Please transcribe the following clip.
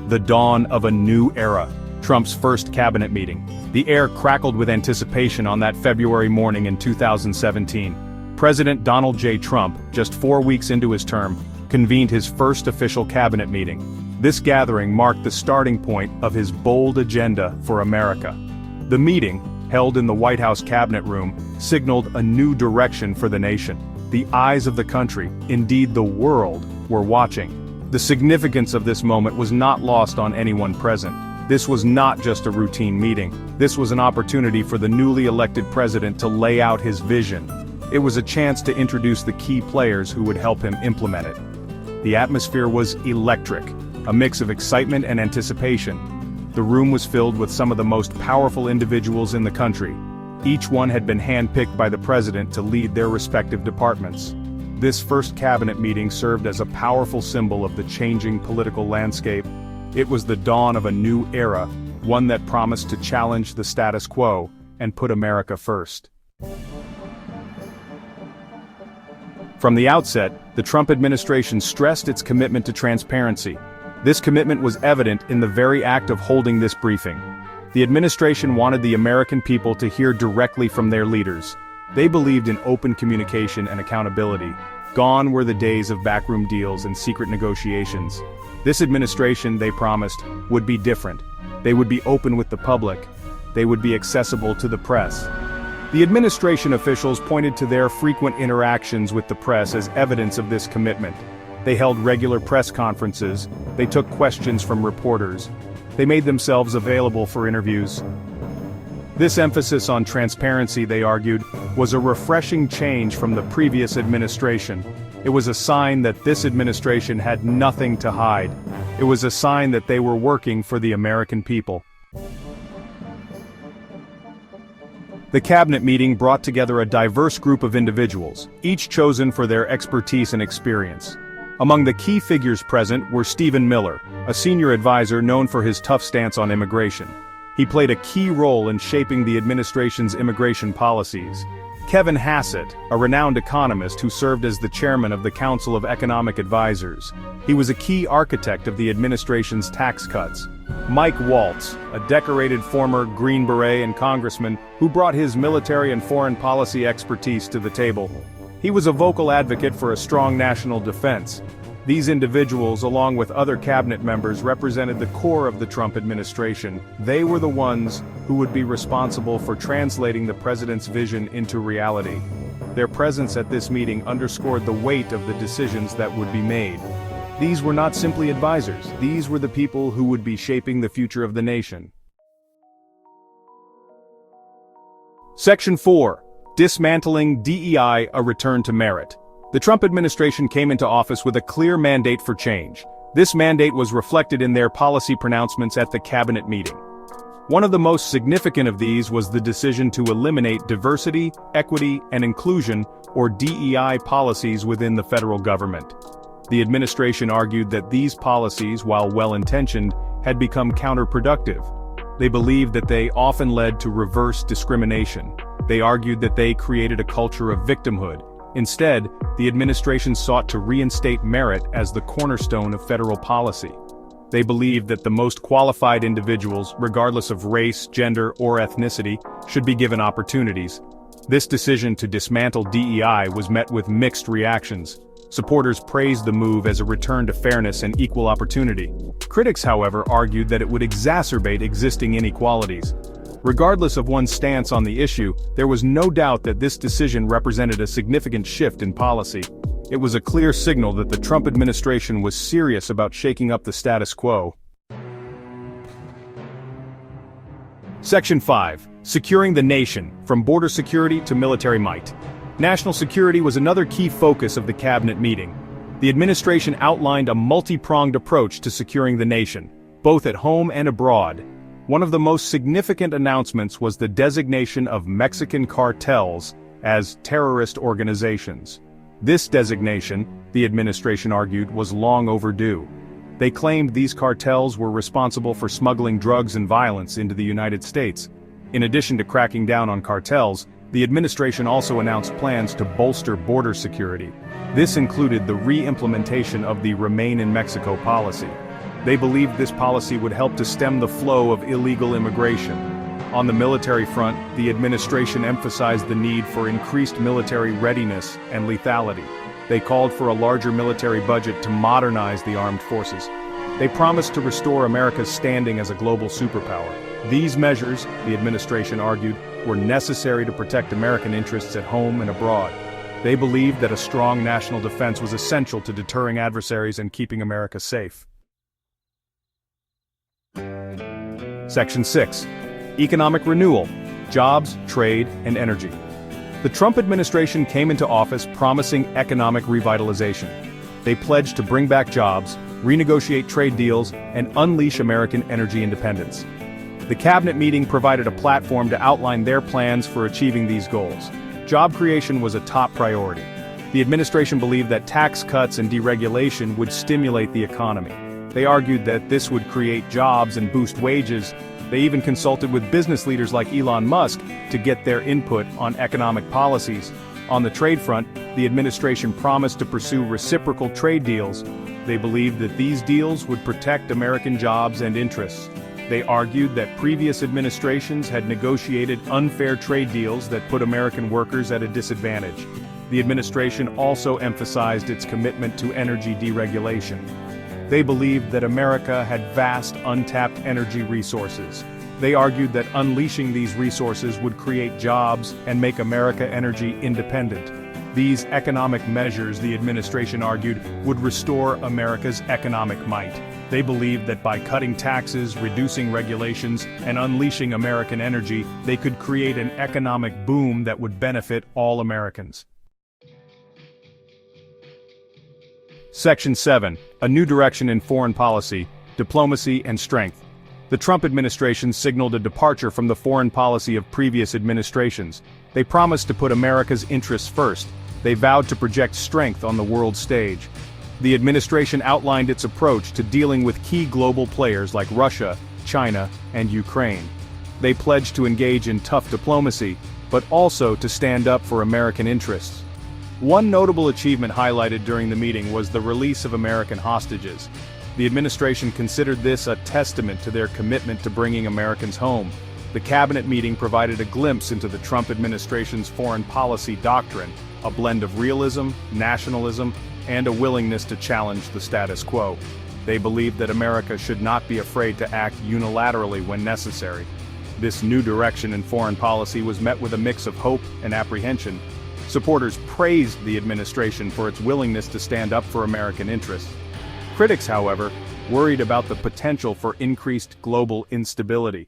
The dawn of a new era. Trump's first cabinet meeting. The air crackled with anticipation on that February morning in 2017. President Donald J. Trump, just 4 weeks into his term, convened his first official cabinet meeting. This gathering marked the starting point of his bold agenda for America. The meeting, held in the White House Cabinet Room, signaled a new direction for the nation. The eyes of the country, indeed the world, were watching. The significance of this moment was not lost on anyone present. This was not just a routine meeting. This was an opportunity for the newly elected president to lay out his vision. It was a chance to introduce the key players who would help him implement it. The atmosphere was electric, a mix of excitement and anticipation. The room was filled with some of the most powerful individuals in the country. Each one had been handpicked by the president to lead their respective departments. This first cabinet meeting served as a powerful symbol of the changing political landscape. It was the dawn of a new era, one that promised to challenge the status quo and put America first. From the outset, the Trump administration stressed its commitment to transparency. This commitment was evident in the very act of holding this briefing. The administration wanted the American people to hear directly from their leaders. They believed in open communication and accountability. Gone were the days of backroom deals and secret negotiations. This administration, they promised, would be different. They would be open with the public. They would be accessible to the press. The administration officials pointed to their frequent interactions with the press as evidence of this commitment. They held regular press conferences. They took questions from reporters. They made themselves available for interviews. This emphasis on transparency, they argued, was a refreshing change from the previous administration. It was a sign that this administration had nothing to hide. It was a sign that they were working for the American people. The cabinet meeting brought together a diverse group of individuals, each chosen for their expertise and experience. Among the key figures present were Stephen Miller, a senior advisor known for his tough stance on immigration. He played a key role in shaping the administration's immigration policies. Kevin Hassett, a renowned economist who served as the chairman of the Council of Economic Advisors. He was a key architect of the administration's tax cuts. Mike Waltz, a decorated former Green Beret and congressman who brought his military and foreign policy expertise to the table. He was a vocal advocate for a strong national defense. These individuals, along with other cabinet members, represented the core of the Trump administration. They were the ones who would be responsible for translating the president's vision into reality. Their presence at this meeting underscored the weight of the decisions that would be made. These were not simply advisors. These were the people who would be shaping the future of the nation. Section 4. Dismantling DEI, a return to merit. The Trump administration came into office with a clear mandate for change. This mandate was reflected in their policy pronouncements at the cabinet meeting. One of the most significant of these was the decision to eliminate diversity, equity, and inclusion, or DEI policies within the federal government. The administration argued that these policies, while well-intentioned, had become counterproductive. They believed that they often led to reverse discrimination. They argued that they created a culture of victimhood. Instead, the administration sought to reinstate merit as the cornerstone of federal policy. They believed that the most qualified individuals, regardless of race, gender, or ethnicity, should be given opportunities. This decision to dismantle DEI was met with mixed reactions. Supporters praised the move as a return to fairness and equal opportunity. Critics, however, argued that it would exacerbate existing inequalities. Regardless of one's stance on the issue, there was no doubt that this decision represented a significant shift in policy. It was a clear signal that the Trump administration was serious about shaking up the status quo. Section 5. Securing the nation, from border security to military might. National security was another key focus of the cabinet meeting. The administration outlined a multi-pronged approach to securing the nation, both at home and abroad. One of the most significant announcements was the designation of Mexican cartels as terrorist organizations. This designation, the administration argued, was long overdue. They claimed these cartels were responsible for smuggling drugs and violence into the United States. In addition to cracking down on cartels, the administration also announced plans to bolster border security. This included the re-implementation of the Remain in Mexico policy. They believed this policy would help to stem the flow of illegal immigration. On the military front, the administration emphasized the need for increased military readiness and lethality. They called for a larger military budget to modernize the armed forces. They promised to restore America's standing as a global superpower. These measures, the administration argued, were necessary to protect American interests at home and abroad. They believed that a strong national defense was essential to deterring adversaries and keeping America safe. Section 6. Economic renewal, jobs, trade, and energy. The Trump administration came into office promising economic revitalization. They pledged to bring back jobs, renegotiate trade deals, and unleash American energy independence. The cabinet meeting provided a platform to outline their plans for achieving these goals. Job creation was a top priority. The administration believed that tax cuts and deregulation would stimulate the economy. They argued that this would create jobs and boost wages. They even consulted with business leaders like Elon Musk to get their input on economic policies. On the trade front, the administration promised to pursue reciprocal trade deals. They believed that these deals would protect American jobs and interests. They argued that previous administrations had negotiated unfair trade deals that put American workers at a disadvantage. The administration also emphasized its commitment to energy deregulation. They believed that America had vast untapped energy resources. They argued that unleashing these resources would create jobs and make America energy independent. These economic measures, the administration argued, would restore America's economic might. They believed that by cutting taxes, reducing regulations, and unleashing American energy, they could create an economic boom that would benefit all Americans. Section 7. A new direction in foreign policy, diplomacy, and strength. The Trump administration signaled a departure from the foreign policy of previous administrations. They promised to put America's interests first. They vowed to project strength on the world stage. The administration outlined its approach to dealing with key global players like Russia, China, and Ukraine. They pledged to engage in tough diplomacy, but also to stand up for American interests. One notable achievement highlighted during the meeting was the release of American hostages. The administration considered this a testament to their commitment to bringing Americans home. The cabinet meeting provided a glimpse into the Trump administration's foreign policy doctrine, a blend of realism, nationalism, and a willingness to challenge the status quo. They believed that America should not be afraid to act unilaterally when necessary. This new direction in foreign policy was met with a mix of hope and apprehension. Supporters praised the administration for its willingness to stand up for American interests. Critics, however, worried about the potential for increased global instability.